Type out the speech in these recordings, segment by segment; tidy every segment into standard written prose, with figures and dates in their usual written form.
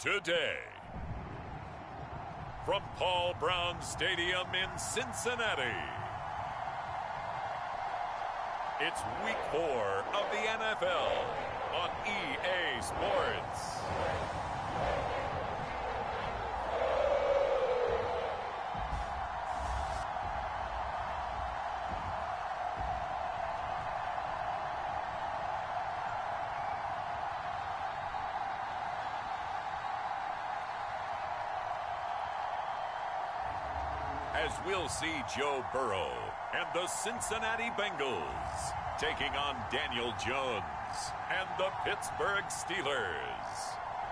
today. From Paul Brown Stadium in Cincinnati, it's Week 4 of the NFL on EA Sports. As we'll see Joe Burrow and the Cincinnati Bengals taking on Daniel Jones and the Pittsburgh Steelers.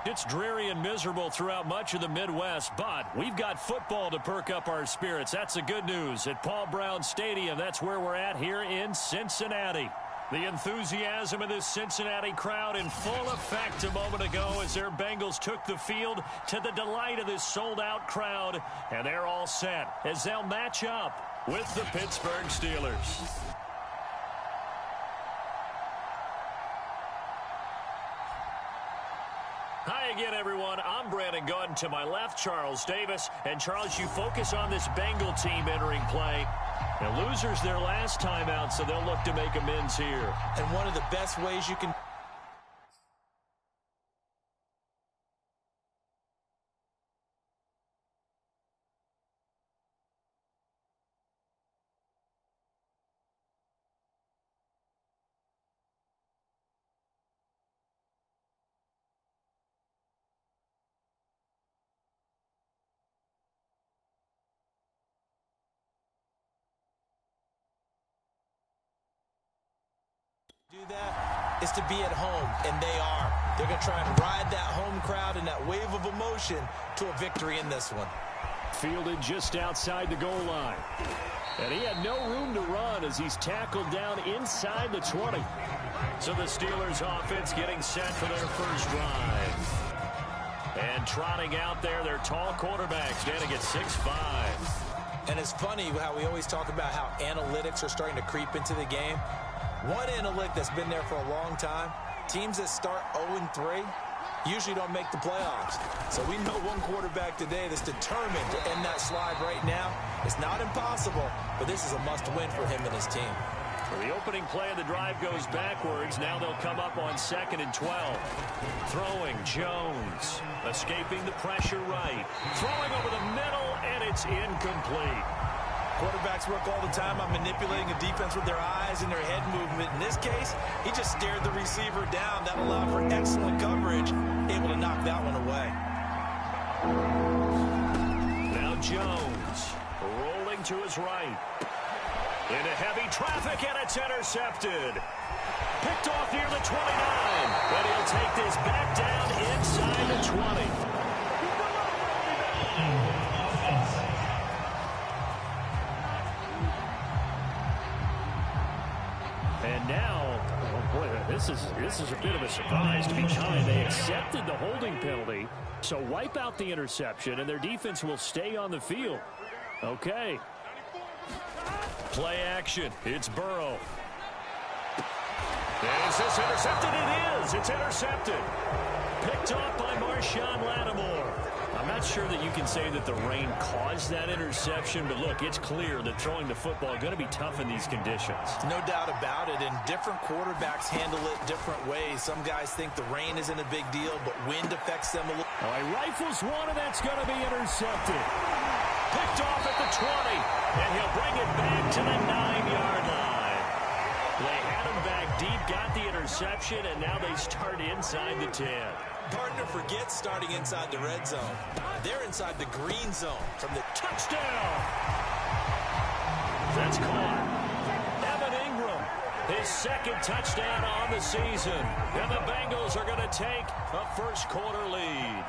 It's dreary and miserable throughout much of the Midwest, but we've got football to perk up our spirits. That's the good news. At Paul Brown Stadium, that's where we're at here in Cincinnati. The enthusiasm of this Cincinnati crowd in full effect a moment ago as their Bengals took the field to the delight of this sold-out crowd. And they're all set as they'll match up with the Pittsburgh Steelers. Hi again, everyone. I'm Brandon Gordon. To my left, Charles Davis. And, Charles, you focus on this Bengal team entering play. And losers their last time out, so they'll look to make amends here. And one of the best ways you can... do that is to be at home, and they are. They're going to try and ride that home crowd and that wave of emotion to a victory in this one. Fielded just outside the goal line. And he had no room to run as he's tackled down inside the 20. So the Steelers offense getting set for their first drive. And trotting out there, their tall quarterback standing at 6'5". And it's funny how we always talk about how analytics are starting to creep into the game. One analytic that's been there for a long time, teams that start 0-3 usually don't make the playoffs. So we know one quarterback today that's determined to end that slide right now. It's not impossible, but this is a must-win for him and his team. For the opening play of the drive goes backwards. Now they'll come up on 2nd and 12. Throwing, Jones. Escaping the pressure right. Throwing over the middle, and it's incomplete. Quarterbacks work all the time on manipulating a defense with their eyes and their head movement. In this case, he just stared the receiver down. That allowed for excellent coverage, able to knock that one away. Now Jones rolling to his right. Into heavy traffic, and it's intercepted. Picked off near the 29, but he'll take this back down inside the 20. And now, oh boy, this is a bit of a surprise to be kind. They accepted the holding penalty, so wipe out the interception, and their defense will stay on the field. Okay. Play action. It's Burrow. Is this intercepted? It is. It's intercepted. Picked off by Marshawn Lattimore. I'm not sure that you can say that the rain caused that interception, but look, it's clear that throwing the football is going to be tough in these conditions. No doubt about it, and different quarterbacks handle it different ways. Some guys think the rain isn't a big deal, but wind affects them a little. Oh, he rifles one, and that's going to be intercepted. Picked off at the 20, and he'll bring it back to the 9-yard line. They had him back deep, got the interception, and now they start inside the 10. Partner forgets starting inside the red zone. They're inside the green zone from the touchdown. That's caught. Evan Ingram, his second touchdown on the season. And the Bengals are going to take a first-quarter lead.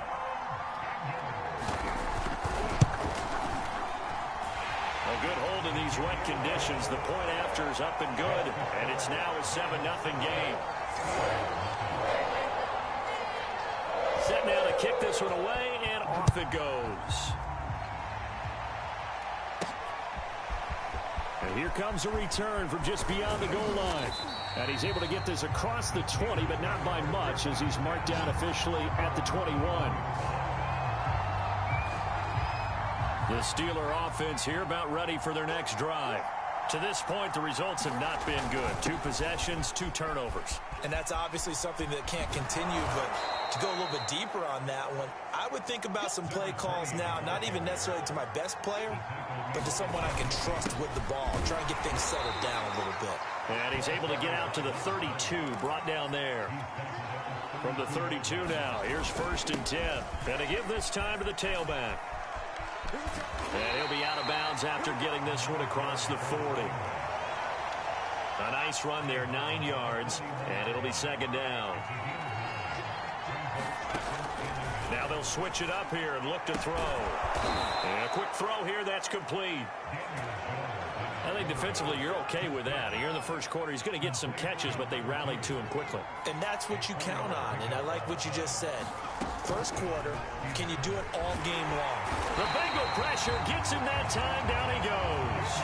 A good hold in these wet conditions. The point after is up and good, and it's now a 7-0 game. Set now to kick this one away, and off it goes. And here comes a return from just beyond the goal line. And he's able to get this across the 20, but not by much, as he's marked down officially at the 21. The Steeler offense here about ready for their next drive. To this point, the results have not been good. 2 possessions, 2 turnovers. And that's obviously something that can't continue, but to go a little bit deeper on that one, I would think about some play calls now, not even necessarily to my best player, but to someone I can trust with the ball. Try and get things settled down a little bit. And he's able to get out to the 32, brought down there. From the 32 now, here's 1st and 10. And to give this time to the tailback. And he'll be out of bounds after getting this one across the 40. A nice run there, 9 yards, and it'll be 2nd down. Now they'll switch it up here and look to throw. And a quick throw here, that's complete. I think defensively you're okay with that. Here in the first quarter, he's going to get some catches, but they rallied to him quickly. And that's what you count on, and I like what you just said. First quarter, can you do it all game long? The Bengal pressure gets him that time. Down he goes.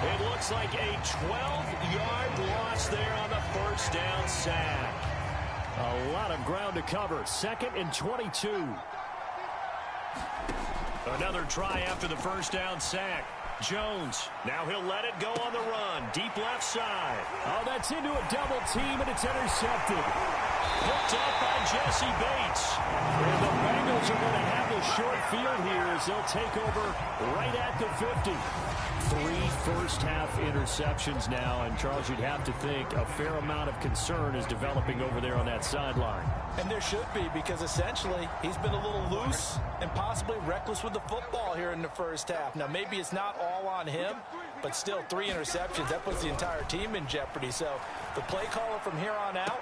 It looks like a 12-yard loss there on the 1st down sack. A lot of ground to cover. 2nd and 22. Another try after the 1st down sack. Jones, now he'll let it go on the run. Deep left side. Oh, that's into a double team, and it's intercepted. Picked up by Jesse Bates. And the Bengals are going to have the short field here as they'll take over right at the 50. 3 first-half interceptions now, and Charles, you'd have to think a fair amount of concern is developing over there on that sideline. And there should be, because essentially he's been a little loose and possibly reckless with the football here in the first half. Now, maybe it's not all on him, but still 3 interceptions. That puts the entire team in jeopardy. So the play caller from here on out,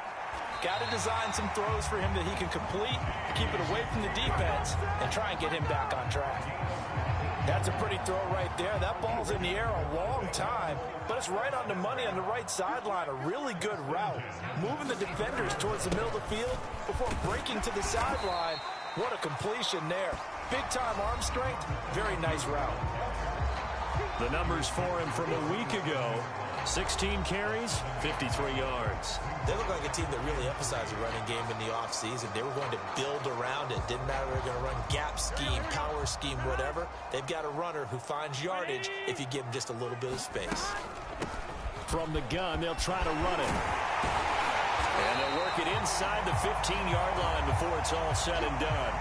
got to design some throws for him that he can complete, keep it away from the defense, and try and get him back on track. That's a pretty throw right there. That ball's in the air a long time, but it's right on the money on the right sideline. A really good route. Moving the defenders towards the middle of the field before breaking to the sideline. What a completion there. Big-time arm strength. Very nice route. The numbers for him from a week ago. 16 carries, 53 yards. They look like a team that really emphasized the running game in the offseason. They were going to build around it. Didn't matter if they were going to run gap scheme, power scheme, whatever. They've got a runner who finds yardage if you give him just a little bit of space. From the gun, they'll try to run it. And they'll work it inside the 15-yard line before it's all said and done.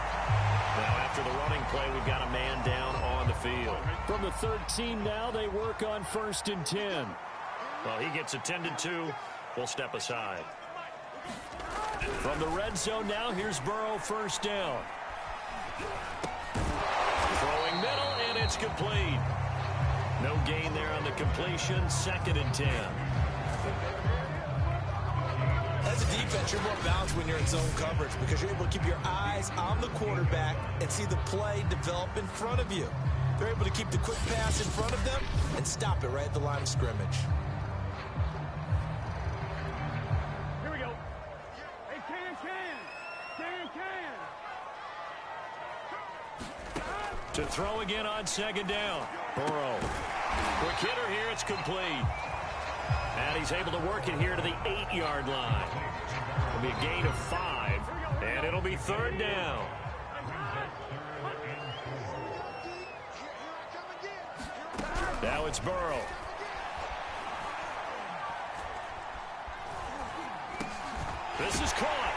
Now, after the running play, we've got a man down on the field. From the 13 now, they work on 1st and 10. Well, he gets attended to. We'll step aside. From the red zone now, here's Burrow, 1st down. Throwing middle, and it's complete. No gain there on the completion. 2nd and 10. As a defense, you're more balanced when you're in zone coverage because you're able to keep your eyes on the quarterback and see the play develop in front of you. They're able to keep the quick pass in front of them and stop it right at the line of scrimmage. To throw again on 2nd down. Burrow. Quick hitter here. It's complete. And he's able to work it here to the 8-yard line. It'll be a gain of 5. And it'll be 3rd down. Now it's Burrow. This is caught.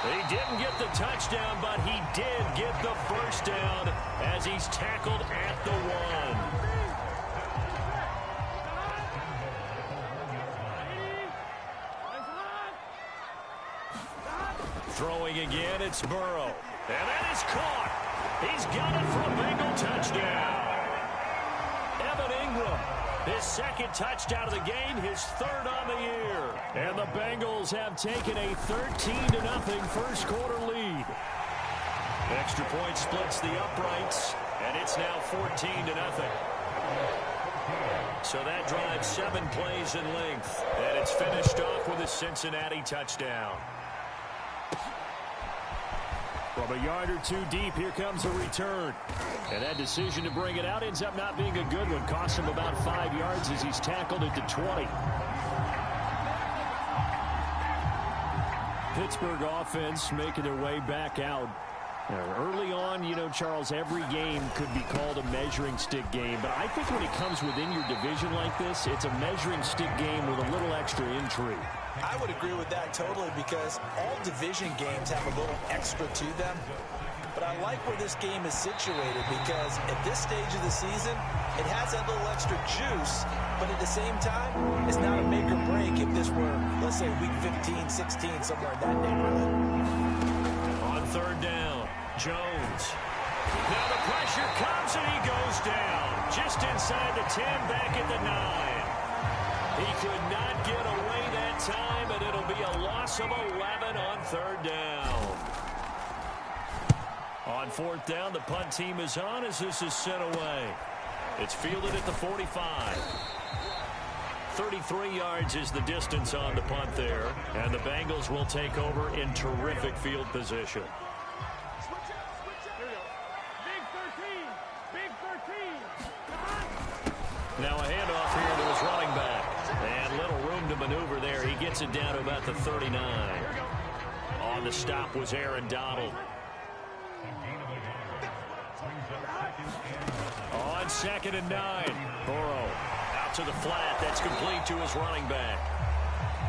He didn't get the touchdown, but he did get the first down as he's tackled at the 1. Throwing again, it's Burrow. And that is caught. He's got it for a Bengal touchdown. Evan Ingram, his 2nd touchdown of the game, his 3rd on the year. And the Bengals have taken a 13-0 first quarter lead. Extra point splits the uprights, and it's now 14-0. So that drives 7 plays in length, and it's finished off with a Cincinnati touchdown. From a yard or 2 deep, here comes a return. And that decision to bring it out ends up not being a good one. Costs him about 5 yards as he's tackled at the 20. Pittsburgh offense making their way back out. Early on, you know, Charles, every game could be called a measuring stick game. But I think when it comes within your division like this, it's a measuring stick game with a little extra intrigue. I would agree with that totally because all division games have a little extra to them. But I like where this game is situated because at this stage of the season, it has that little extra juice. But at the same time, it's not a make or break if this were, let's say, week 15, 16, somewhere in that neighborhood. On third down, Jones. Now the pressure comes and he goes down. Just inside the 10, back at the 9. He could not get away that time, and it'll be a loss of 11 on third down. On fourth down, the punt team is on as this is sent away. It's fielded at the 45. 33 yards is the distance on the punt there, and the Bengals will take over in terrific field position. Now a handoff here to his running back. And little room to maneuver there. He gets it down to about the 39. On the stop was Aaron Donald. On 2nd and 9. Burrow out to the flat. That's complete to his running back.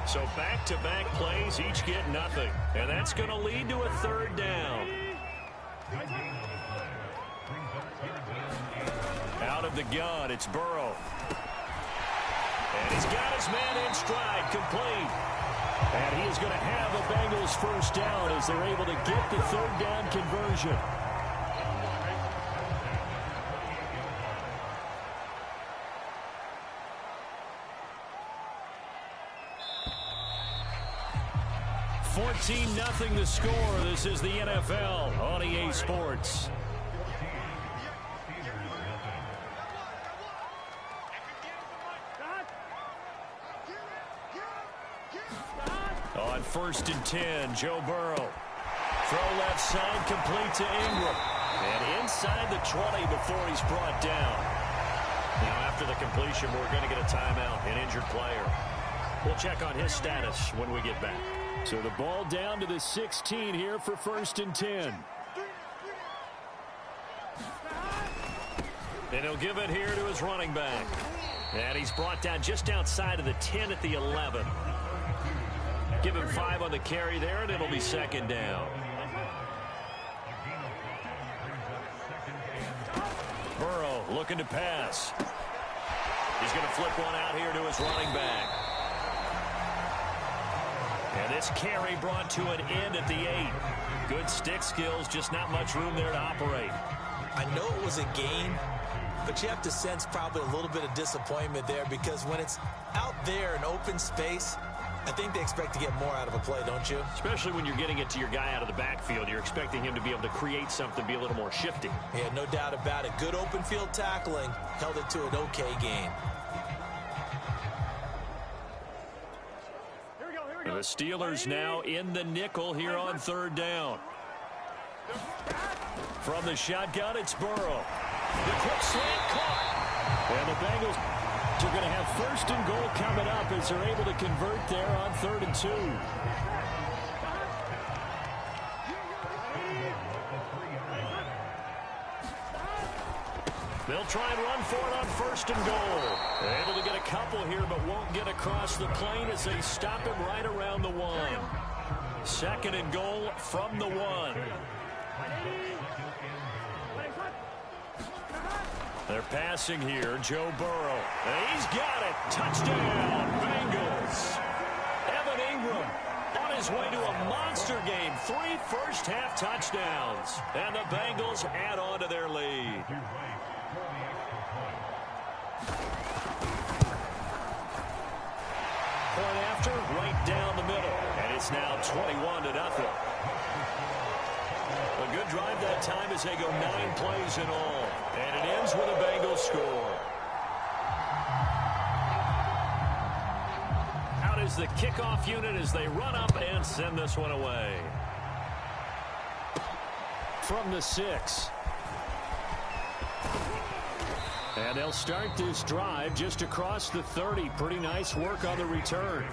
So back-to-back plays, each get nothing. And that's going to lead to a third down. Out of the gun, it's Burrow. And he's got his man in stride, complete. And he is going to have a Bengals first down as they're able to get the third down conversion. $14-0 the score. This is the NFL on EA Sports. On 1st and 10, Joe Burrow. Throw left side, complete to Ingram. And inside the 20 before he's brought down. Now after the completion, we're going to get a timeout, an injured player. We'll check on his status when we get back. So the ball down to the 16 here for 1st and 10. And he'll give it here to his running back. And he's brought down just outside of the 10 at the 11. Give him 5 on the carry there, and it'll be 2nd down. Burrow looking to pass. He's going to flip one out here to his running back. And this carry brought to an end at the 8. Good stick skills, just not much room there to operate. I know it was a gain, but you have to sense probably a little bit of disappointment there because when it's out there in open space, I think they expect to get more out of a play, don't you? Especially when you're getting it to your guy out of the backfield. You're expecting him to be able to create something, be a little more shifty. Yeah, no doubt about it. Good open field tackling held it to an okay gain. The Steelers now in the nickel here on 3rd down. From the shotgun, it's Burrow. The quick slant caught. And the Bengals are going to have 1st and goal coming up as they're able to convert there on 3rd and 2. They'll try and run for it on 1st and goal. They're able to get a couple here, but won't get across the plane as they stop him right around the 1. 2nd and goal from the 1. They're passing here, Joe Burrow. And he's got it. Touchdown, Bengals. Evan Ingram on his way to a monster game. 3 first-half touchdowns. And the Bengals add on to their lead. Point after, right down the middle. And it's now 21-0. A good drive that time as they go 9 plays in all. And it ends with a Bengals score. Out is the kickoff unit as they run up and send this one away. From the 6. And they'll start this drive just across the 30. Pretty nice work on the return.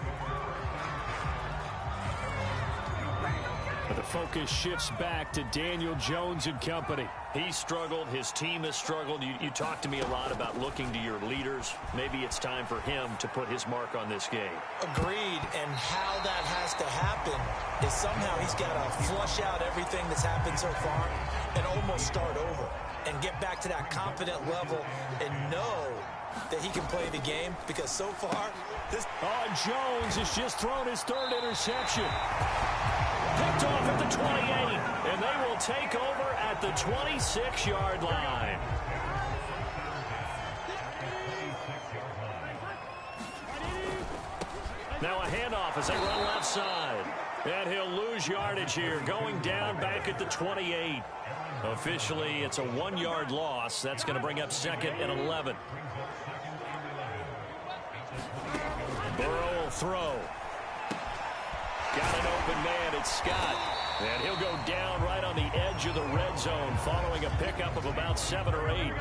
But the focus shifts back to Daniel Jones and company. He struggled. His team has struggled. You talked to me a lot about looking to your leaders. Maybe it's time for him to put his mark on this game. Agreed. And how that has to happen is somehow he's got to flush out everything that's happened so far and almost start over and get back to that confident level and know that he can play the game, because so far this... Oh, Jones has just thrown his third interception. Picked off at the 28, and they will take over at the 26-yard line. Now a handoff as they run left side. And he'll lose yardage here, going down back at the 28. Officially, it's a 1-yard loss. That's going to bring up 2nd and 11. Burrow will throw. Got an open man. It's Scott. And he'll go down right on the edge of the red zone following a pickup of about 7 or 8.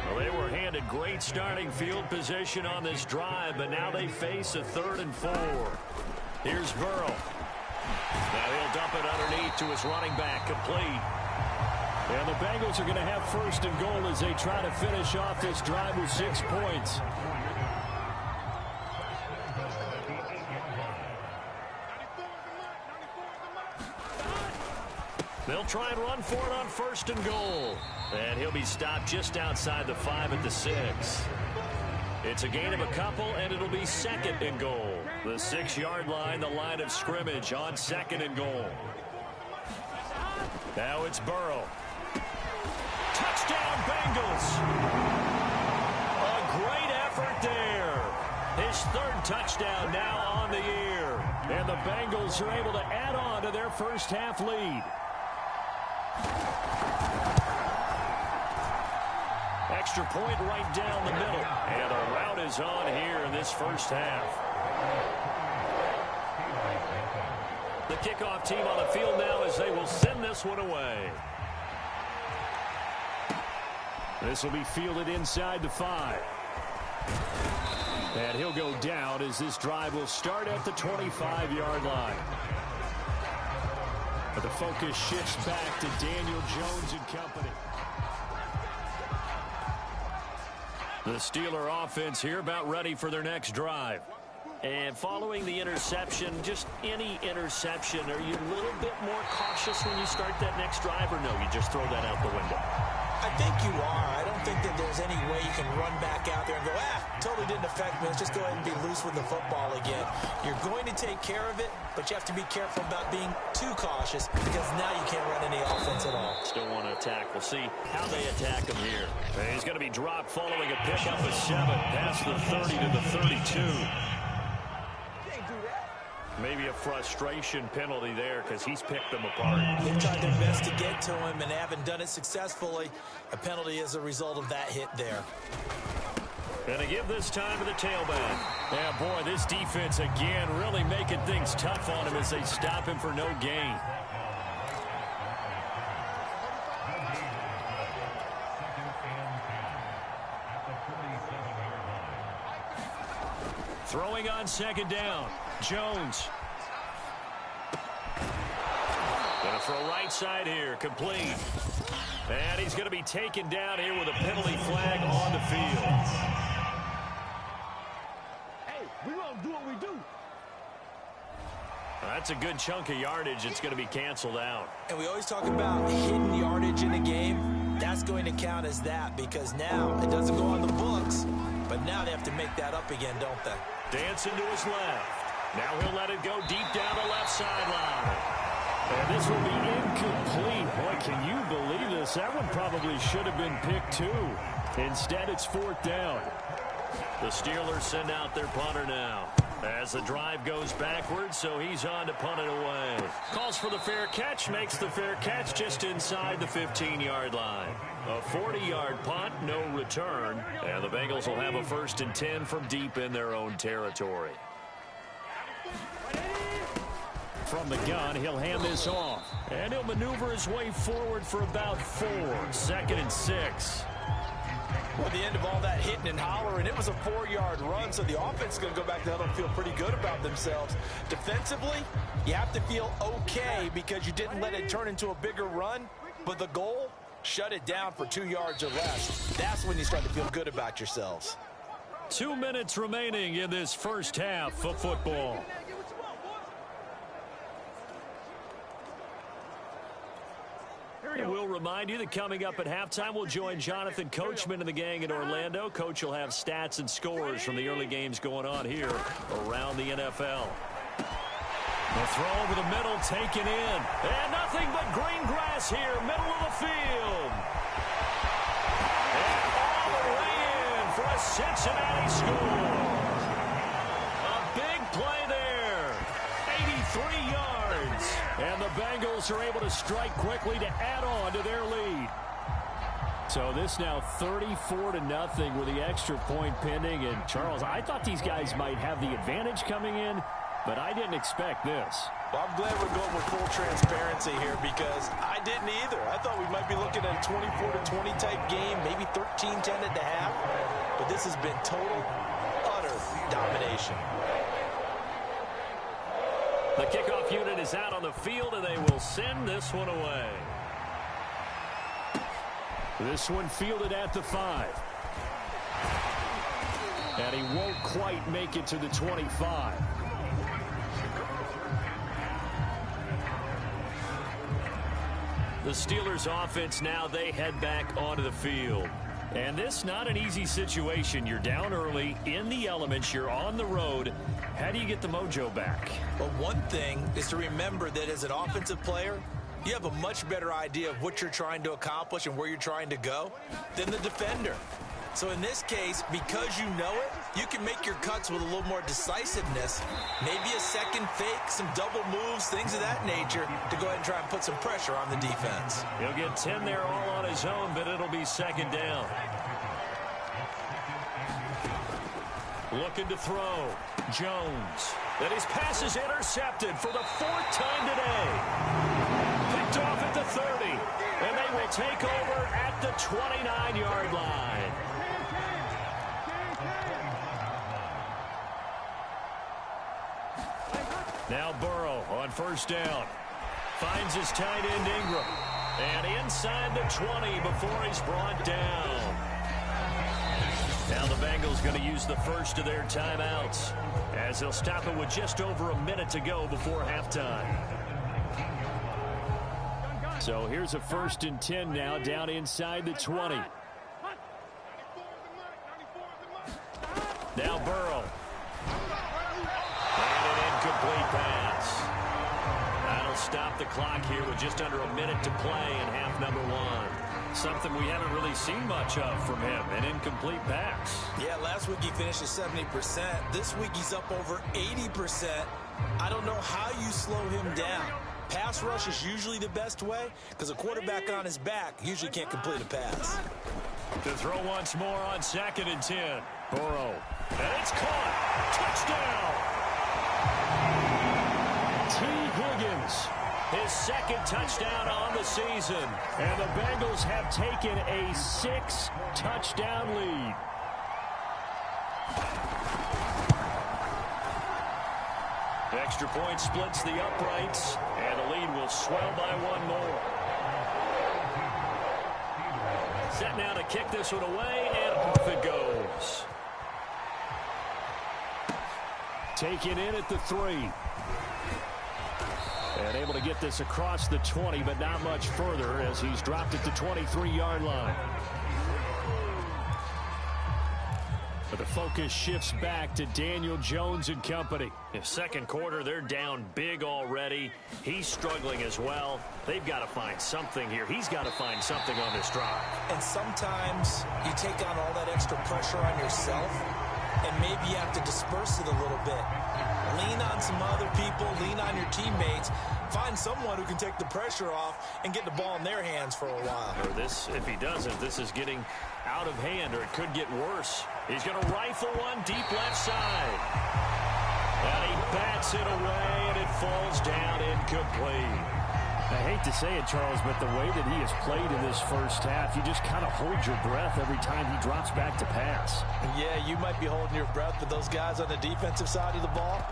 Well, they were handed great starting field position on this drive, but now they face a 3rd and 4. Here's Burrow. Now he'll dump it underneath to his running back, complete. And the Bengals are going to have 1st and goal as they try to finish off this drive with 6 points. They'll try and run for it on 1st and goal. And he'll be stopped just outside the 5 at the 6. It's a gain of a couple, and it'll be 2nd and goal. The 6-yard line, the line of scrimmage on 2nd and goal. Now it's Burrow. Touchdown, Bengals. A great effort there. His 3rd touchdown now on the year. And the Bengals are able to add on to their first half lead. Extra point right down the middle. And a rout is on here in this first half. The kickoff team on the field now as they will send this one away. This will be fielded inside the 5. And he'll go down as this drive will start at the 25-yard line. But the focus shifts back to Daniel Jones and company. The Steeler offense here about ready for their next drive. And following the interception, just any interception, are you a little bit more cautious when you start that next drive, or no, you just throw that out the window? I think you are. I don't think that there's any way you can run back out there and go, totally didn't affect me. Let's just go ahead and be loose with the football again. You're going to take care of it, but you have to be careful about being too cautious, because now you can't run any offense at all. Still want to attack. We'll see how they attack him here. And he's going to be dropped following a pickup of 7 past the 30 to the 32. Maybe a frustration penalty there because he's picked them apart. They've tried their best to get to him and haven't done it successfully. A penalty is a result of that hit there. And to give this time to the tailback. Yeah, boy, this defense again really making things tough on him as they stop him for no gain. Throwing on 2nd down. Jones. Gonna throw right side here, complete. And he's gonna be taken down here with a penalty flag on the field. Hey, we gonna do what we do. That's a good chunk of yardage. It's gonna be canceled out. And we always talk about hidden yardage in a game. That's going to count as that, because now it doesn't go on the books, but now they have to make that up again, don't they? Dancing to his left. Now he'll let it go deep down the left sideline. And this will be incomplete. Boy, can you believe this? That one probably should have been picked too. Instead, it's 4th down. The Steelers send out their punter now. As the drive goes backwards, so he's on to punt it away. Calls for the fair catch, makes the fair catch just inside the 15-yard line. A 40-yard punt, no return. And the Bengals will have a 1st and 10 from deep in their own territory. From the gun, he'll hand this off. And he'll maneuver his way forward for about 4. 2nd and 6. Well, at the end of all that hitting and hollering, it was a 4-yard run, so the offense is going to go back to the huddle and feel pretty good about themselves. Defensively, you have to feel okay because you didn't let it turn into a bigger run, but the goal, shut it down for 2 yards or less. That's when you start to feel good about yourselves. 2 minutes remaining in this first half of football. We'll remind you that coming up at halftime, we'll join Jonathan Coachman and the gang in Orlando. Coach will have stats and scores from the early games going on here around the NFL. The throw over the middle, taken in. And nothing but green grass here, middle of the field. And all the way in for a Cincinnati score. A big play there. 83 yards. And the Bengals are able to strike quickly to add on to their lead. So this now 34-0 with the extra point pending. And Charles, I thought these guys might have the advantage coming in, but I didn't expect this. Well, I'm glad we're going with full transparency here because I didn't either. I thought we might be looking at a 24-20 type game, maybe 13-10 at the half. But this has been total, utter domination. The kickoff unit is out on the field, and they will send this one away. This one fielded at the 5. And he won't quite make it to the 25. The Steelers offense now, they head back onto the field. And this not an easy situation. You're down early, in the elements, you're on the road. How do you get the mojo back? Well, one thing is to remember that as an offensive player, you have a much better idea of what you're trying to accomplish and where you're trying to go than the defender. So in this case, because you know it, you can make your cuts with a little more decisiveness, maybe a second fake, some double moves, things of that nature, to go ahead and try and put some pressure on the defense. He'll get 10 there all on his own, but it'll be second down. Looking to throw. Jones. And his pass is intercepted for the 4th time today. Picked off at the 30. And they will take over at the 29-yard line. Now Burrow on first down. Finds his tight end Ingram. And inside the 20 before he's brought down. Now the Bengals going to use the first of their timeouts as they'll stop it with just over a minute to go before halftime. So here's a 1st and 10 now down inside the 20. Now Burrow. And an incomplete pass. That'll stop the clock here with just under a minute to play in half number 1. Something we haven't really seen much of from him, an incomplete pass. Yeah, last week he finished at 70%. This week he's up over 80%. I don't know how you slow him down. Pass rush is usually the best way because a quarterback on his back usually can't complete a pass. To throw once more on 2nd and 10. Burrow. And it's caught. Touchdown. T. Higgins. His 2nd touchdown on the season. And the Bengals have taken a 6-touchdown lead. Extra point splits the uprights, and the lead will swell by 1 more. Set now to kick this one away, and off it goes. Taken in at the 3. And able to get this across the 20, but not much further as he's dropped at the 23-yard line. But the focus shifts back to Daniel Jones and company. In second quarter, they're down big already. He's struggling as well. They've got to find something here. He's got to find something on this drive. And sometimes you take on all that extra pressure on yourself, and maybe you have to disperse it a little bit. Lean on some other people, lean on your teammates. Find someone who can take the pressure off and get the ball in their hands for a while. Or this, if he doesn't, this is getting out of hand, or it could get worse. He's going to rifle one deep left side. And he bats it away, and it falls down incomplete. I hate to say it, Charles, but the way that he has played in this first half, you just kind of hold your breath every time he drops back to pass. Yeah, you might be holding your breath, but those guys on the defensive side of the ball,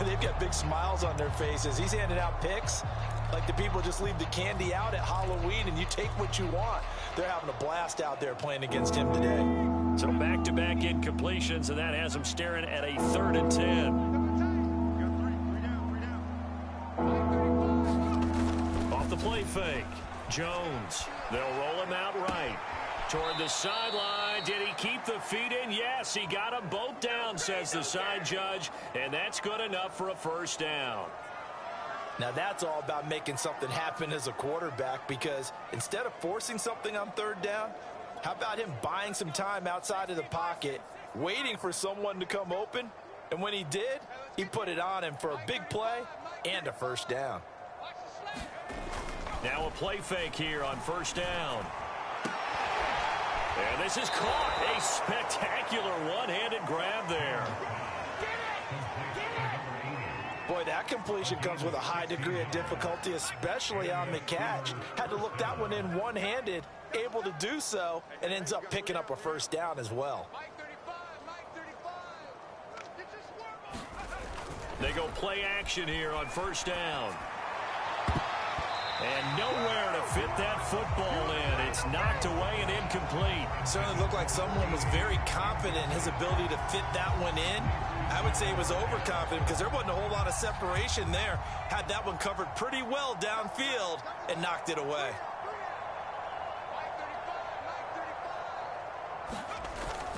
they've got big smiles on their faces. He's handing out picks like the people just leave the candy out at Halloween and you take what you want. They're having a blast out there playing against him today. So back-to-back incompletions, and that has him staring at a 3rd and 10. The play fake. Jones. They'll roll him out right. Toward the sideline. Did he keep the feet in? Yes, he got them both down, says the side judge. And that's good enough for a first down. Now that's all about making something happen as a quarterback, because instead of forcing something on 3rd down, how about him buying some time outside of the pocket, waiting for someone to come open? And when he did, he put it on him for a big play and a first down. Now a play fake here on first down. And this is caught. A spectacular one-handed grab there. Boy, that completion comes with a high degree of difficulty, especially on the catch. Had to look that one in one-handed, able to do so, and ends up picking up a first down as well. They go play action here on first down. And nowhere to fit that football in. It's knocked away and incomplete. Certainly looked like someone was very confident in his ability to fit that one in. I would say he was overconfident because there wasn't a whole lot of separation there. Had that one covered pretty well downfield and knocked it away.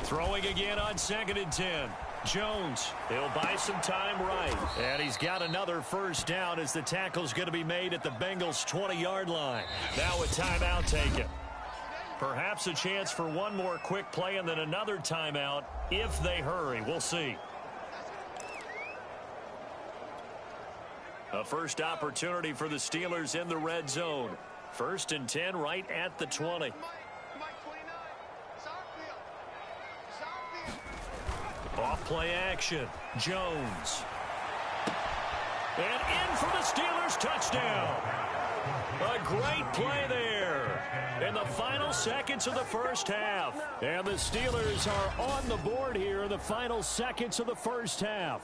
Throwing again on 2nd and 10. Jones, he'll buy some time right. And he's got another first down as the tackle's going to be made at the Bengals' 20-yard line. Now a timeout taken. Perhaps a chance for one more quick play and then another timeout if they hurry. We'll see. A first opportunity for the Steelers in the red zone. 1st and 10 right at the 20. Off play action. Jones. And in for the Steelers touchdown. A great play there in the final seconds of the first half. And the Steelers are on the board here in the final seconds of the first half.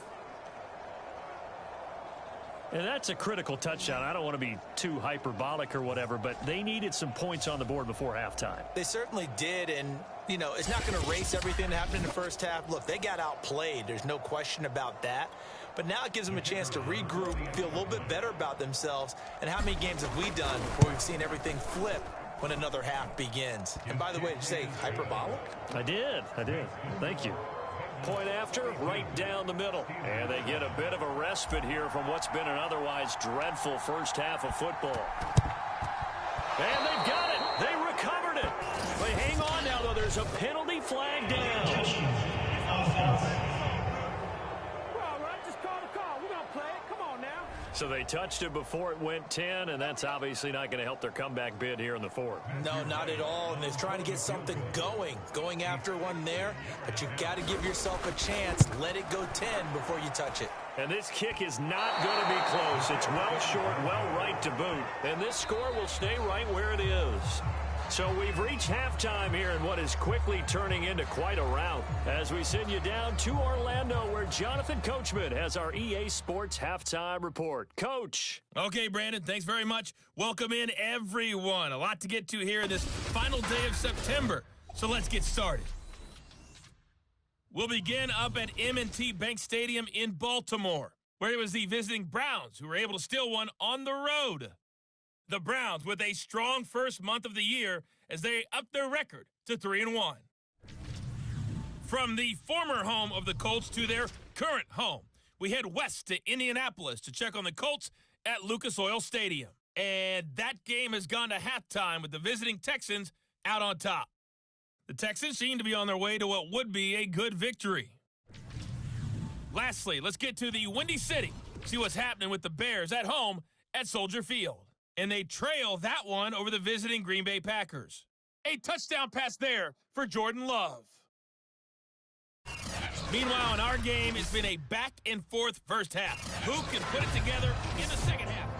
And that's a critical touchdown. I don't want to be too hyperbolic or whatever, but they needed some points on the board before halftime. They certainly did, and, you know, it's not going to erase everything that happened in the first half. Look, they got outplayed. There's no question about that. But now it gives them a chance to regroup, feel a little bit better about themselves. And how many games have we done where we've seen everything flip when another half begins? And by the way, did you say hyperbolic? I did. Thank you. Point after, right down the middle. And they get a bit of a respite here from what's been an otherwise dreadful first half of football. And they've got it. They recovered it. They hang on now, though. There's a penalty flag down. Well, all right, just call the call. We're going to play it. Come on now. So they touched it before it went 10, and that's obviously not going to help their comeback bid here in the 4th. No, not at all. And they're trying to get something going after one there. But you've got to give yourself a chance. Let it go 10 before you touch it. And this kick is not going to be close. It's well short, well right to boot. And this score will stay right where it is. So we've reached halftime here in what is quickly turning into quite a rout as we send you down to Orlando where Jonathan Coachman has our EA Sports Halftime Report. Coach. Okay, Brandon, thanks very much. Welcome in, everyone. A lot to get to here in this final day of September. So let's get started. We'll begin up at M&T Bank Stadium in Baltimore, where it was the visiting Browns who were able to steal one on the road. The Browns with a strong first month of the year as they up their record to 3-1. From the former home of the Colts to their current home, we head west to Indianapolis to check on the Colts at Lucas Oil Stadium. And that game has gone to halftime with the visiting Texans out on top. The Texans seem to be on their way to what would be a good victory. Lastly, let's get to the Windy City, see what's happening with the Bears at home at Soldier Field. And they trail that one over the visiting Green Bay Packers. A touchdown pass there for Jordan Love. Meanwhile, in our game, it's been a back-and-forth first half. Who can put it together in the second half?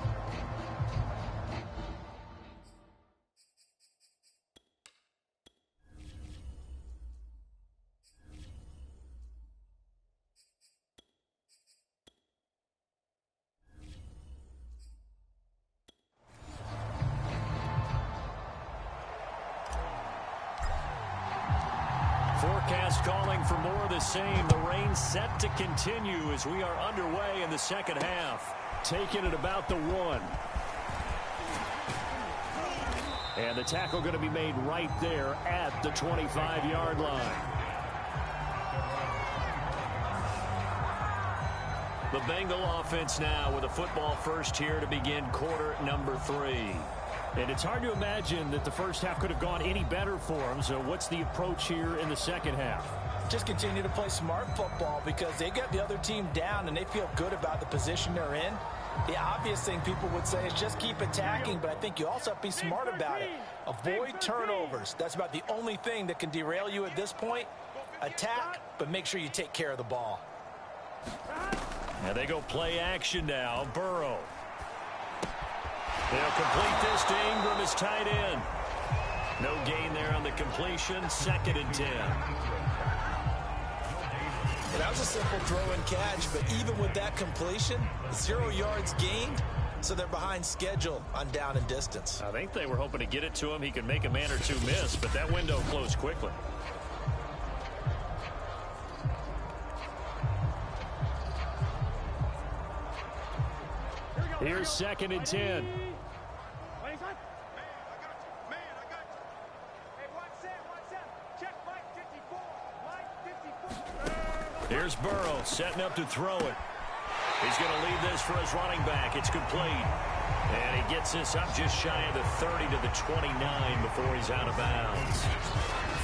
forecast calling for more of the same. The rain set to continue as we are underway in the second half. Taking it about the 1. And the tackle going to be made right there at the 25-yard line. The Bengal offense now with a football first here to begin quarter number 3. And it's hard to imagine that the first half could have gone any better for them. So what's the approach here in the second half? Just continue to play smart football because they got the other team down and they feel good about the position they're in. The obvious thing people would say is just keep attacking, but I think you also have to be smart about it. Avoid turnovers. That's about the only thing that can derail you at this point. Attack, but make sure you take care of the ball. And they go play action now. Burrow. They'll complete this to Ingram as tight end. No gain there on the completion. 2nd and 10. That was a simple throw and catch, but even with that completion, 0 yards gained, so they're behind schedule on down and distance. I think they were hoping to get it to him. He could make a man or two miss, but that window closed quickly. Here's 2nd and 10. Here's Burrow setting up to throw it. He's going to lead this for his running back. It's complete. And he gets this up just shy of the 30 to the 29 before he's out of bounds.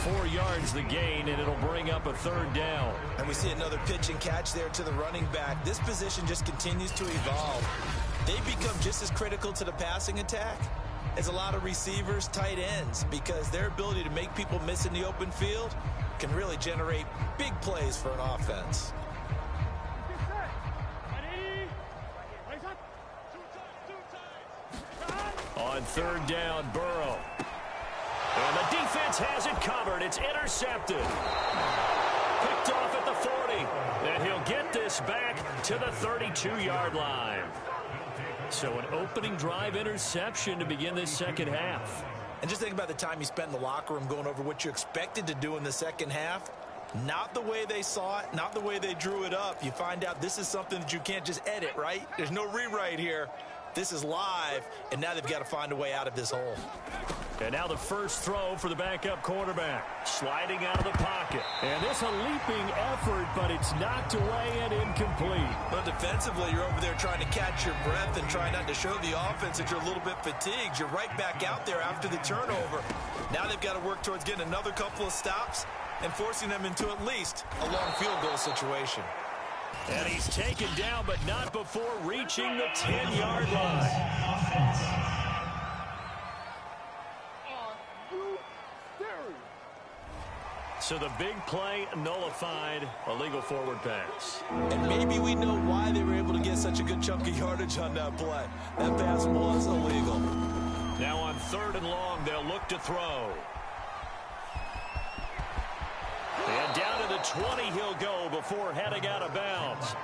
4 yards the gain, and it'll bring up a 3rd down. And we see another pitch and catch there to the running back. This position just continues to evolve. They become just as critical to the passing attack as a lot of receivers, tight ends, because their ability to make people miss in the open field can really generate big plays for an offense. On 3rd down, Burrow. And the defense has it covered. It's intercepted. Picked off at the 40. And he'll get this back to the 32-yard line. So an opening drive interception to begin this second half. And just think about the time you spent in the locker room going over what you expected to do in the second half. Not the way they saw it, not the way they drew it up. You find out this is something that you can't just edit, right? There's no rewrite here. This is live, and now they've got to find a way out of this hole. And now the first throw for the backup quarterback. Sliding out of the pocket. And this a leaping effort, but it's knocked away and incomplete. But defensively, you're over there trying to catch your breath and try not to show the offense that you're a little bit fatigued. You're right back out there after the turnover. Now they've got to work towards getting another couple of stops and forcing them into at least a long field goal situation. And he's taken down, but not before reaching the 10-yard line. So the big play nullified, a legal forward pass. And maybe we know why they were able to get such a good chunk of yardage on that play. That pass was illegal. Now on 3rd and long, they'll look to throw. And down to the 20 he'll go before heading out of bounds.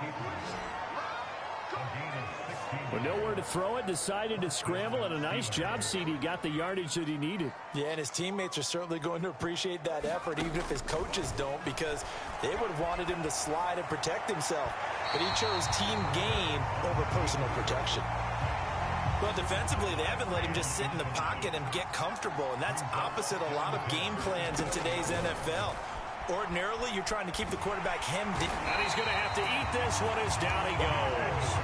With nowhere to throw it, decided to scramble, and a nice job, CD. Got the yardage that he needed. Yeah, and his teammates are certainly going to appreciate that effort, even if his coaches don't, because they would have wanted him to slide and protect himself. But he chose team gain over personal protection. Well, defensively, they haven't let him just sit in the pocket and get comfortable, and that's opposite a lot of game plans in today's NFL. Ordinarily, you're trying to keep the quarterback hemmed in. And he's going to have to eat this one as down he goes.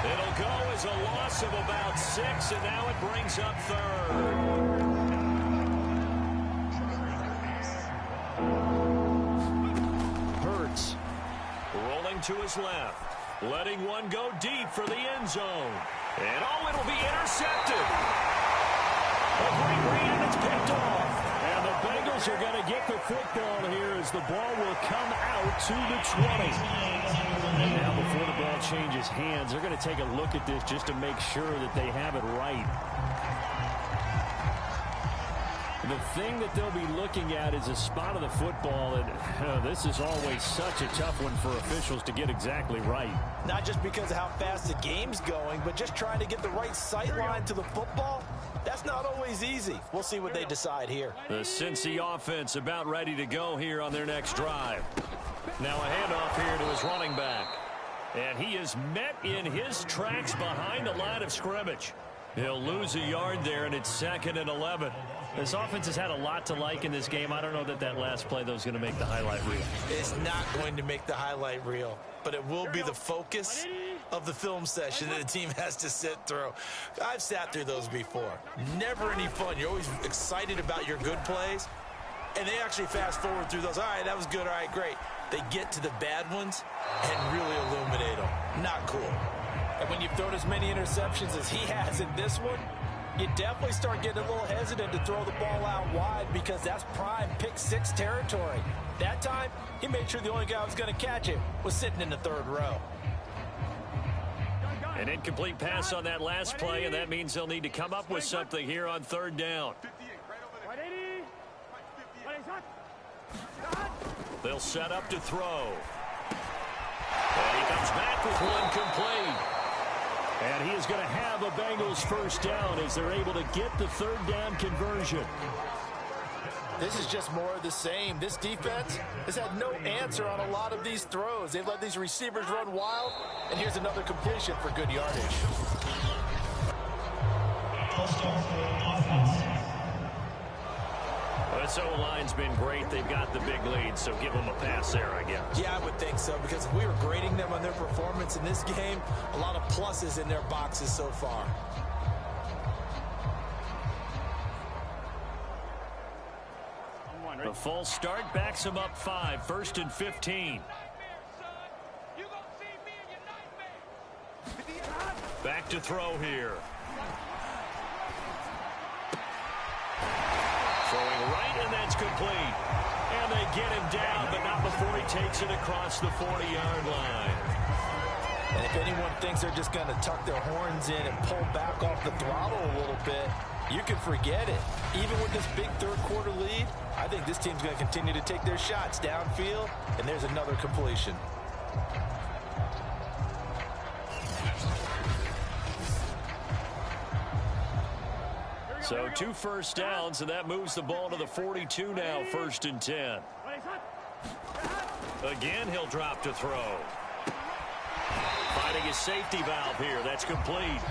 It'll go as a loss of about 6, and now it brings up 3rd. Hurts rolling to his left, letting one go deep for the end zone. And it'll be intercepted. A great read, and it's picked off. And the Bengals are going to get the football here as the ball will come out to the 20. And now before the ball changes hands, they're going to take a look at this just to make sure that they have it right. The thing that they'll be looking at is a spot of the football, and this is always such a tough one for officials to get exactly right. Not just because of how fast the game's going, but just trying to get the right sight line to the football. That's not always easy. We'll see what they decide here. The Cincy offense about ready to go here on their next drive. Now a handoff here to his running back. And he is met in his tracks behind the line of scrimmage. He'll lose a yard there, and it's 2nd and 11. This offense has had a lot to like in this game. I don't know that last play, though, is going to make the highlight reel. It's not going to make the highlight reel, but it will be the focus of the film session that the team has to sit through. I've sat through those before. Never any fun. You're always excited about your good plays, and they actually fast forward through those. All right, that was good. All right, great. They get to the bad ones and really illuminate them. Not cool. And when you've thrown as many interceptions as he has in this one, you definitely start getting a little hesitant to throw the ball out wide because that's prime pick 6 territory. That time, he made sure the only guy who was going to catch it was sitting in the 3rd row. An incomplete pass on that last play, and that means they'll need to come up with something here on 3rd down. They'll set up to throw. And he comes back with one complete. And he is going to have a Bengals first down as they're able to get the 3rd down conversion. This is just more of the same. This defense has had no answer on a lot of these throws. They've let these receivers run wild, and here's another completion for good yardage. This O-line's been great. They've got the big lead, so give them a pass there, I guess. Yeah, I would think so, because if we were grading them on their performance in this game, a lot of pluses in their boxes so far. The false start backs him up 5, 1st and 15. Back to throw here. Throwing right, and that's complete. And they get him down, but not before he takes it across the 40-yard line. And if anyone thinks they're just going to tuck their horns in and pull back off the throttle a little bit, you can forget it. Even with this big 3rd quarter lead, I think this team's going to continue to take their shots downfield, and there's another completion. So 2 first downs, and that moves the ball to the 42 now, 1st and 10. Again, he'll drop to throw. Finding his safety valve here. That's complete.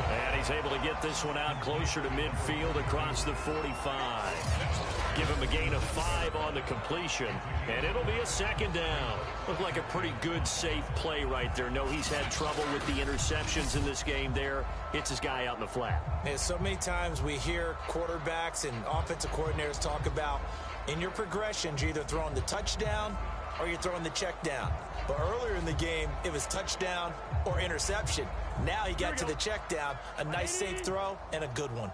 And he's able to get this one out closer to midfield across the 45. Give him a gain of 5 on the completion, and it'll be a 2nd down. Looked like a pretty good, safe play right there. No, he's had trouble with the interceptions in this game there. Hits his guy out in the flat. And so many times we hear quarterbacks and offensive coordinators talk about in your progressions, you're either throwing the touchdown or you're throwing the check down. But earlier in the game, it was touchdown or interception. Now he got to the check down, a nice safe throw, and a good one.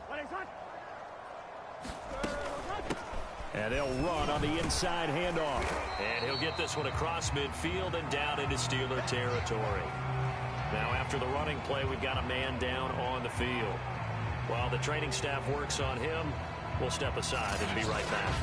And they'll run on the inside handoff. And he'll get this one across midfield and down into Steeler territory. Now after the running play, we've got a man down on the field. While the training staff works on him, we'll step aside and be right back.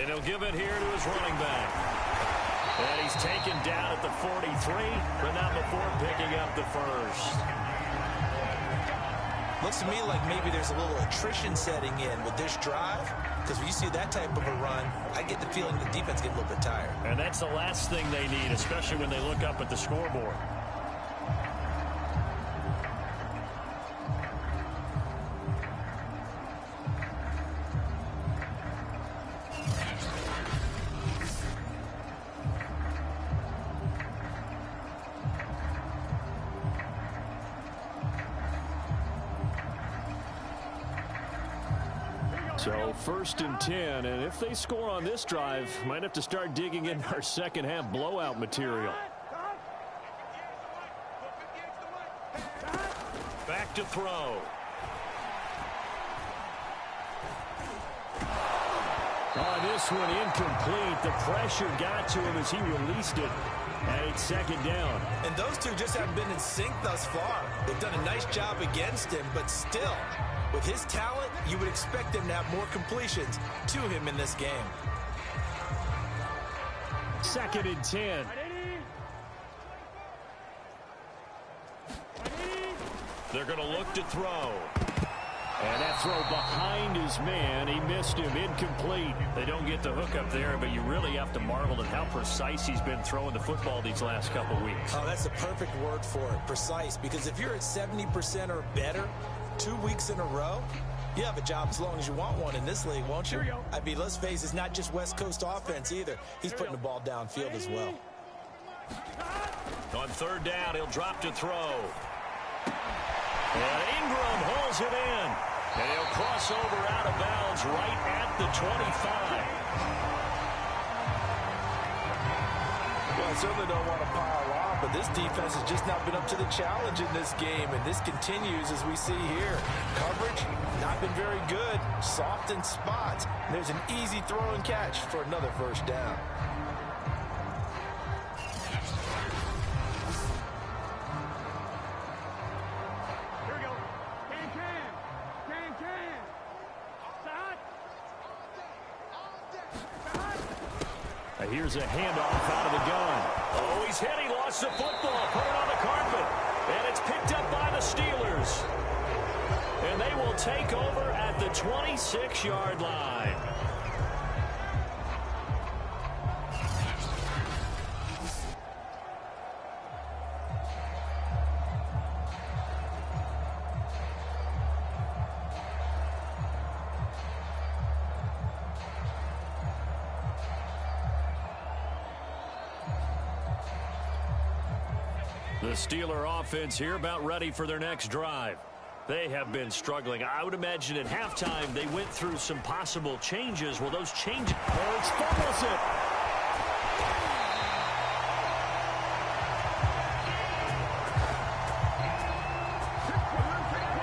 And he'll give it here to his running back. And he's taken down at the 43, but not before picking up the first. Looks to me like maybe there's a little attrition setting in with this drive, because when you see that type of a run, I get the feeling the defense gets a little bit tired. And that's the last thing they need, especially when they look up at the scoreboard. So 1st and 10, and if they score on this drive, might have to start digging in our second half blowout material. Back to throw. On this one, incomplete. The pressure got to him as he released it. And it's second down. And those two just haven't been in sync thus far. They've done a nice job against him, but still, with his talent, you would expect him to have more completions to him in this game. Second and 10. They're going to look to throw. And that throw behind his man, he missed him, incomplete. They don't get the hook up there, but you really have to marvel at how precise he's been throwing the football these last couple weeks. Oh, that's the perfect word for it, precise, because if you're at 70% or better 2 weeks in a row, you have a job as long as you want one in this league, won't you? I mean, let's face it, it's not just West Coast offense either. He's putting the ball downfield as well. On third down, he'll drop to throw. And Ingram holds it in. And he'll cross over out of bounds right at the 25. Well, I certainly don't want to pile on, but this defense has just not been up to the challenge in this game, and this continues as we see here. Coverage, not been very good. Soft in spots. And there's an easy throw and catch for another first down. Here's a handoff out of the gun. Oh, he's hit. He lost the football. Put it on the carpet. And it's picked up by the Steelers. And they will take over at the 26-yard line. The Steeler offense here about ready for their next drive. They have been struggling. I would imagine at halftime they went through some possible changes. Well, those changes... Hurts fumbles it.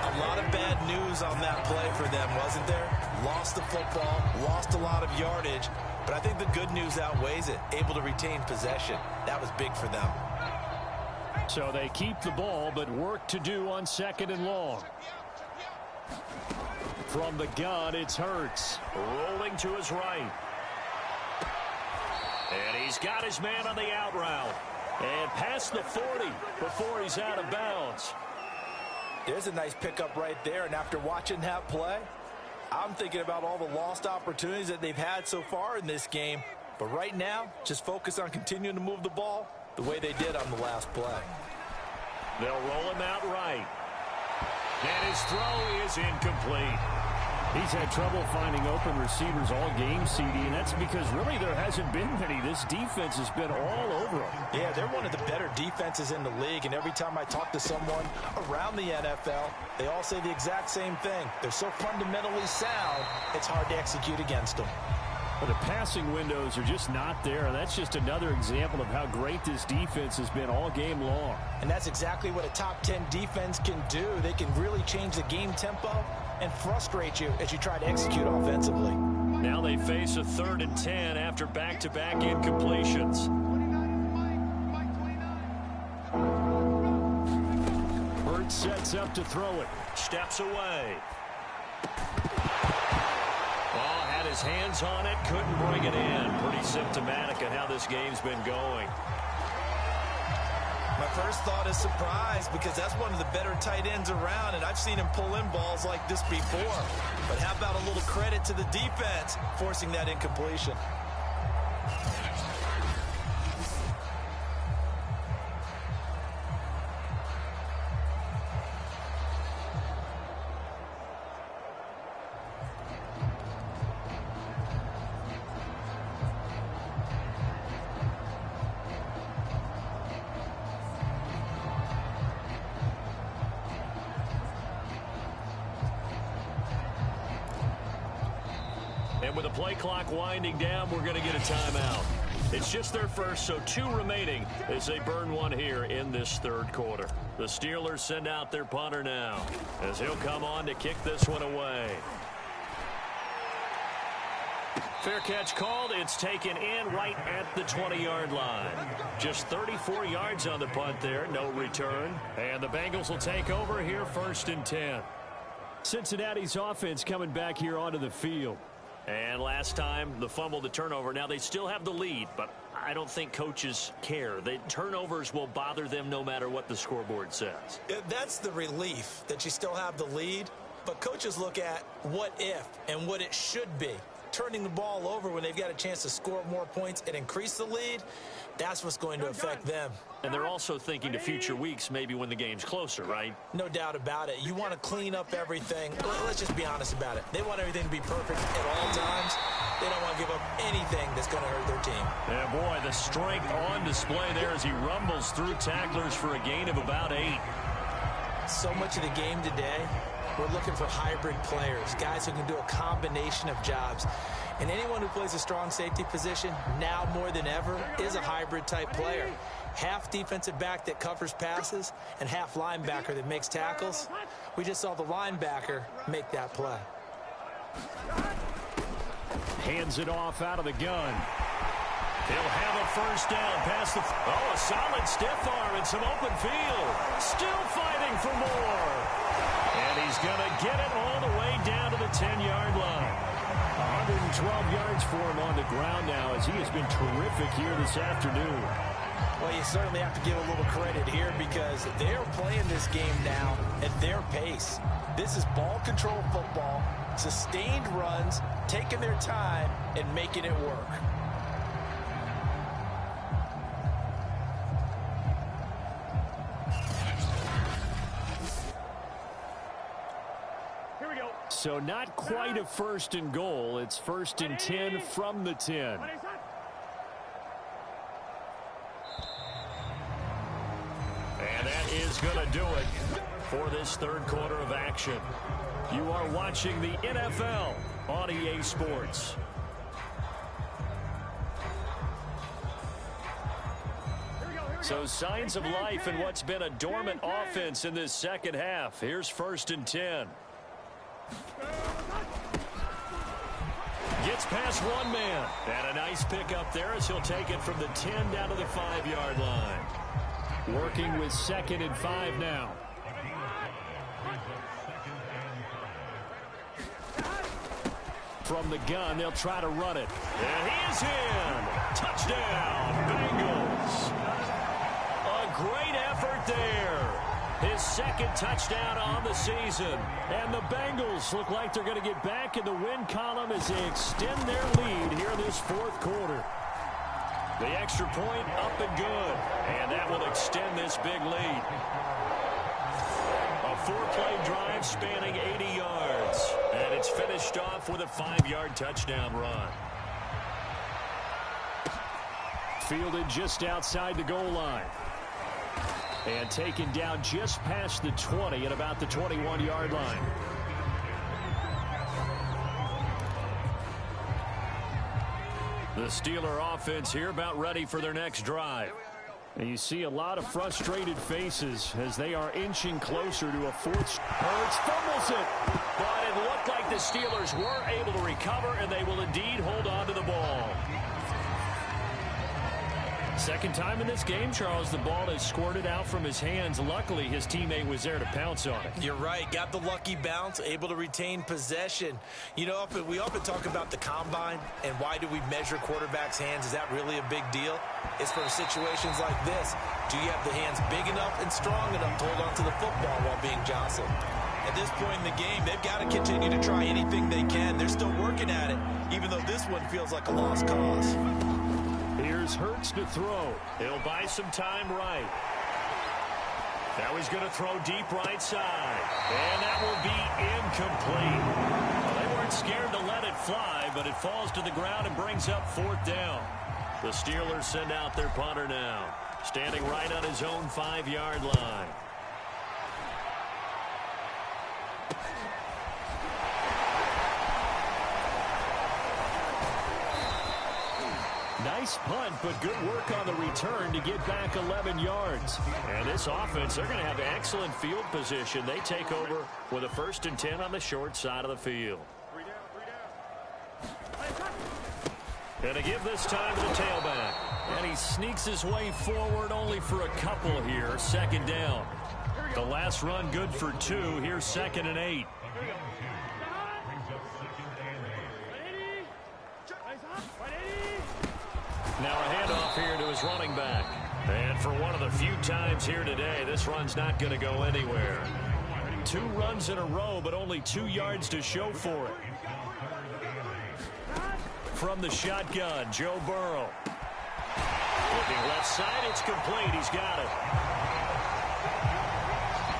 A lot of bad news on that play for them, wasn't there? Lost the football, lost a lot of yardage, but I think the good news outweighs it. Able to retain possession. That was big for them. So they keep the ball, but work to do on second and long. From the gun, it's Hurts. Rolling to his right. And he's got his man on the out route. And past the 40 before he's out of bounds. There's a nice pickup right there, and after watching that play, I'm thinking about all the lost opportunities that they've had so far in this game. But right now, just focus on continuing to move the ball the way they did on the last play. They'll roll him out right. And his throw is incomplete. He's had trouble finding open receivers all game, CD, and that's because really there hasn't been many. This defense has been all over them. Yeah, they're one of the better defenses in the league, and every time I talk to someone around the NFL, they all say the exact same thing. They're so fundamentally sound, it's hard to execute against them. But the passing windows are just not there. That's just another example of how great this defense has been all game long. And that's exactly what a top 10 defense can do. They can really change the game tempo and frustrate you as you try to execute offensively. Now they face a 3rd and 10 after back-to-back incompletions. Hurts sets up to throw it. Steps away. His hands on it, couldn't bring it in. Pretty symptomatic of how this game's been going. My first thought is surprise, because that's one of the better tight ends around, and I've seen him pull in balls like this before. But how about a little credit to the defense forcing that incompletion? And with the play clock winding down, we're going to get a timeout. It's just their first, so 2 remaining as they burn one here in this 3rd quarter. The Steelers send out their punter now as he'll come on to kick this one away. Fair catch called. It's taken in right at the 20-yard line. Just 34 yards on the punt there. No return. And the Bengals will take over here 1st and 10. Cincinnati's offense coming back here onto the field. And last time, the fumble, the turnover. Now, they still have the lead, but I don't think coaches care. The turnovers will bother them no matter what the scoreboard says. That's the relief, that you still have the lead. But coaches look at what if and what it should be. Turning the ball over when they've got a chance to score more points and increase the lead, that's what's going to affect them. And they're also thinking to future weeks, maybe when the game's closer, right? No doubt about it. You want to clean up everything. Let's just be honest about it. They want everything to be perfect at all times. They don't want to give up anything that's going to hurt their team. Yeah, boy, the strength on display there as he rumbles through tacklers for a gain of about 8. So much of the game today, we're looking for hybrid players, guys who can do a combination of jobs. And anyone who plays a strong safety position, now more than ever, is a hybrid-type player. Half defensive back that covers passes and half linebacker that makes tackles. We just saw the linebacker make that play. Hands it off out of the gun. He'll have a first down past the... Oh, a solid stiff arm and some open field. Still fighting for more. And he's going to get it all the way down to the 10-yard line. 112 yards for him on the ground now as he has been terrific here this afternoon. Well, you certainly have to give a little credit here because they're playing this game now at their pace. This is ball control football, sustained runs, taking their time, and making it work. So not quite a 1st and goal. It's 1st and 10 from the 10. And that is going to do it for this 3rd quarter of action. You are watching the NFL on EA Sports. So signs of life in what's been a dormant offense in this second half. Here's 1st and 10. Gets past one man. And a nice pickup there as he'll take it from the 10 down to the 5-yard line. Working with 2nd and 5 now. From the gun, they'll try to run it. And he is in. Touchdown, Bengals. A great effort there. His 2nd touchdown on the season. And the Bengals look like they're going to get back in the win column as they extend their lead here in this 4th quarter. The extra point up and good. And that will extend this big lead. A 4-play drive spanning 80 yards. And it's finished off with a 5-yard touchdown run. Fielded just outside the goal line. And taken down just past the 20 at about the 21-yard line. The Steeler offense here about ready for their next drive. And you see a lot of frustrated faces as they are inching closer to a 4th. Hurts fumbles it. But it looked like the Steelers were able to recover, and they will indeed hold on to the ball. Second time in this game, Charles, the ball has squirted out from his hands. Luckily, his teammate was there to pounce on it. You're right. Got the lucky bounce, able to retain possession. You know, we often talk about the combine and why do we measure quarterbacks' hands. Is that really a big deal? It's for situations like this. Do you have the hands big enough and strong enough to hold on to the football while being jostled? At this point in the game, they've got to continue to try anything they can. They're still working at it, even though this one feels like a lost cause. Here's Hurts to throw. He'll buy some time right. Now he's going to throw deep right side. And that will be incomplete. Well, they weren't scared to let it fly, but it falls to the ground and brings up 4th down. The Steelers send out their punter now, standing right on his own 5-yard line. Nice punt, but good work on the return to get back 11 yards. And this offense, they're going to have excellent field position. They take over with a 1st and 10 on the short side of the field. And to give this time to the tailback. And he sneaks his way forward only for a couple here. Second down. The last run good for 2. Here's 2nd and 8. Now a handoff here to his running back. And for one of the few times here today, this run's not going to go anywhere. 2 runs in a row, but only 2 yards to show for it. From the shotgun, Joe Burrow. Looking left side, it's complete. He's got it.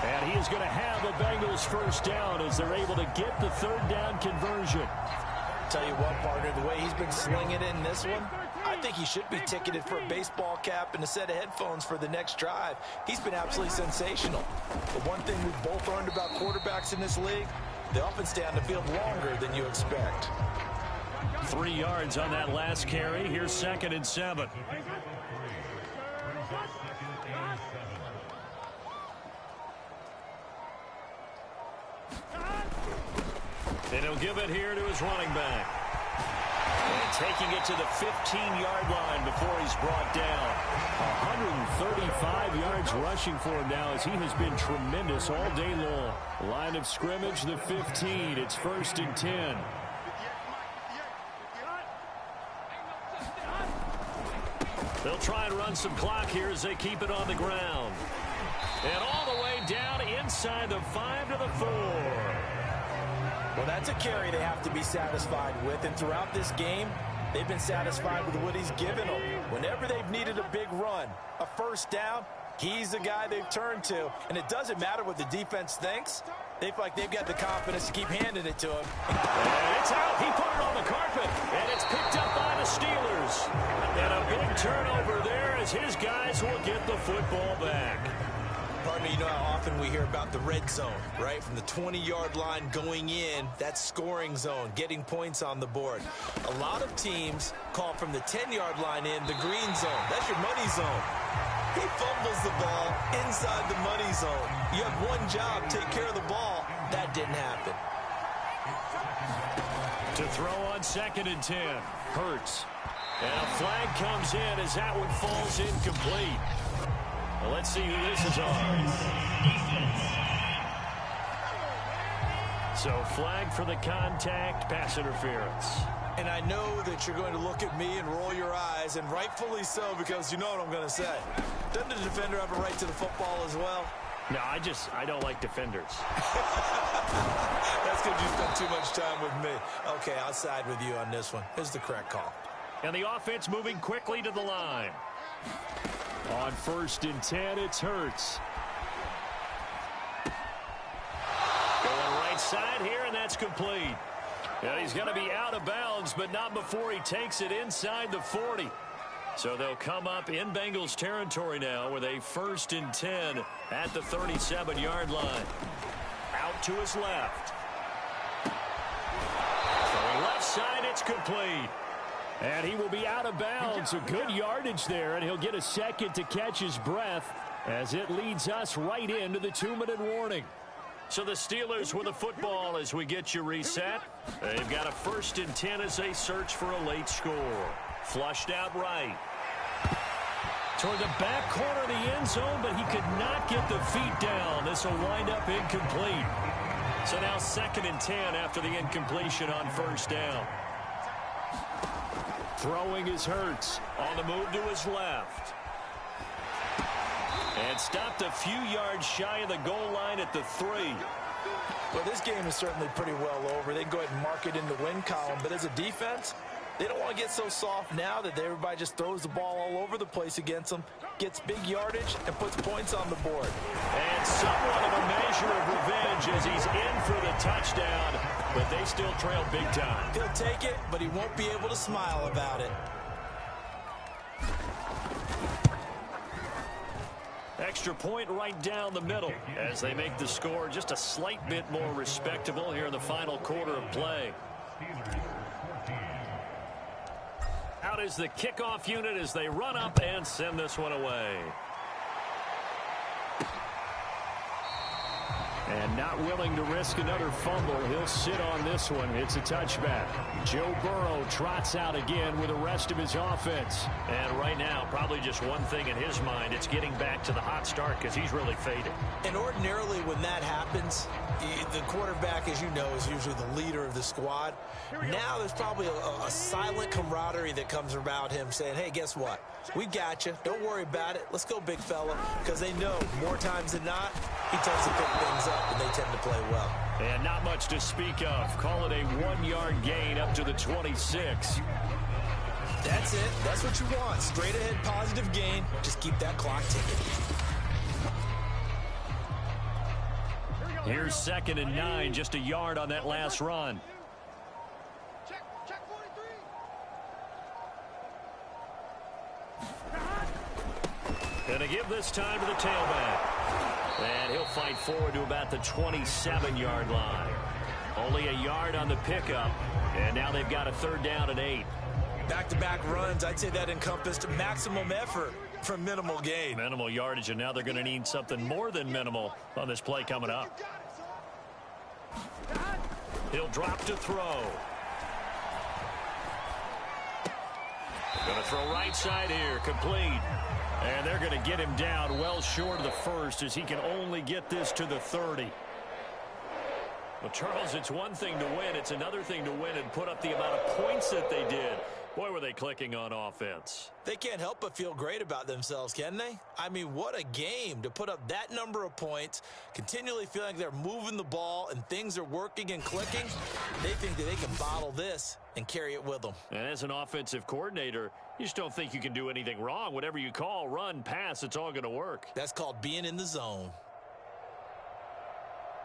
And he is going to have a Bengals first down as they're able to get the 3rd down conversion. Tell you what, partner, the way he's been slinging it in this one, I think he should be ticketed for a baseball cap and a set of headphones for the next drive. He's been absolutely sensational. The one thing we've both learned about quarterbacks in this league, they often stay on the field longer than you expect. 3 yards on that last carry. Here's 2nd and 7. And he'll give it here to his running back. And taking it to the 15-yard line before he's brought down. 135 yards rushing for him now as he has been tremendous all day long. Line of scrimmage, the 15. It's 1st and 10. They'll try and run some clock here as they keep it on the ground. And all the way down inside the 5 to the 4. Well, that's a carry they have to be satisfied with. And throughout this game, they've been satisfied with what he's given them. Whenever they've needed a big run, a first down, he's the guy they've turned to. And it doesn't matter what the defense thinks. They feel like they've got the confidence to keep handing it to him. And it's out. He put it on the carpet. And it's picked up by the Steelers. And a big turnover there as his guys will get the football back. Partner, you know how often we hear about the red zone, right? From the 20-yard line going in, that scoring zone, getting points on the board. A lot of teams call from the 10-yard line in the green zone. That's your money zone. He fumbles the ball inside the money zone. You have one job, take care of the ball. That didn't happen. To throw on 2nd and 10. Hurts. And a flag comes in as that one falls incomplete. Well, let's see who this is on. So flag for the contact, pass interference. And I know that you're going to look at me and roll your eyes, and rightfully so, because you know what I'm going to say. Doesn't the defender have a right to the football as well? No, I don't like defenders. That's because you spent too much time with me. Okay, I'll side with you on this one. Here's the correct call. And the offense moving quickly to the line. On 1st and 10, it's Hurts. Going right side here, and that's complete. And he's going to be out of bounds, but not before he takes it inside the 40. So they'll come up in Bengals territory now with a 1st and 10 at the 37-yard line. Out to his left. From left side, it's complete. And he will be out of bounds. A good yardage there, and he'll get a second to catch his breath as it leads us right into the 2-minute warning. So the Steelers with the football as we get you reset. They've got a 1st and 10 as they search for a late score. Flushed out right. Toward the back corner of the end zone, but he could not get the feet down. This will wind up incomplete. So now 2nd and 10 after the incompletion on 1st down. Throwing is Hurts. On the move to his left. And stopped a few yards shy of the goal line at the 3. Well, this game is certainly pretty well over. They can go ahead and mark it in the win column. But as a defense, they don't want to get so soft now that everybody just throws the ball all over the place against them, gets big yardage, and puts points on the board. And somewhat of a measure of revenge as he's in for the touchdown, but they still trail big time. He'll take it, but he won't be able to smile about it. Extra point right down the middle as they make the score just a slight bit more respectable here in the final quarter of play. Out is the kickoff unit as they run up and send this one away. And not willing to risk another fumble. He'll sit on this one. It's a touchback. Joe Burrow trots out again with the rest of his offense. And right now, probably just one thing in his mind. It's getting back to the hot start because he's really faded. And ordinarily when that happens, the quarterback, as you know, is usually the leader of the squad. Now there's probably a silent camaraderie that comes about him saying, hey, guess what? We got you. Don't worry about it. Let's go, big fella. Because they know more times than not, he tends to pick things up, and they tend to play well. And not much to speak of. Call it a 1-yard gain up to the 26. That's it. That's what you want. Straight ahead positive gain. Just keep that clock ticking. Here's 2nd and 9, just a yard on that last run. Check 43. Gonna give this time to the tailback. And he'll fight forward to about the 27-yard line. Only a yard on the pickup. And now they've got a 3rd down and 8. Back-to-back runs, I'd say that encompassed maximum effort for minimal gain. Minimal yardage, and now they're going to need something more than minimal on this play coming up. He'll drop to throw. Going to throw right side here, complete. And they're going to get him down well short of the first as he can only get this to the 30. Well, Charles, it's one thing to win. It's another thing to win and put up the amount of points that they did. Boy, were they clicking on offense. They can't help but feel great about themselves, can they? I mean, what a game to put up that number of points, continually feeling like they're moving the ball and things are working and clicking. They think that they can bottle this and carry it with them. And as an offensive coordinator, you just don't think you can do anything wrong. Whatever you call, run, pass, it's all going to work. That's called being in the zone.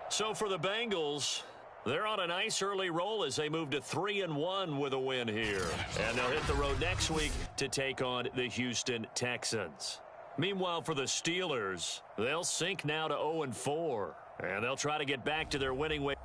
So for the Bengals, they're on a nice early roll as they move to 3-1 with a win here. And they'll hit the road next week to take on the Houston Texans. Meanwhile, for the Steelers, they'll sink now to 0-4. And they'll try to get back to their winning way.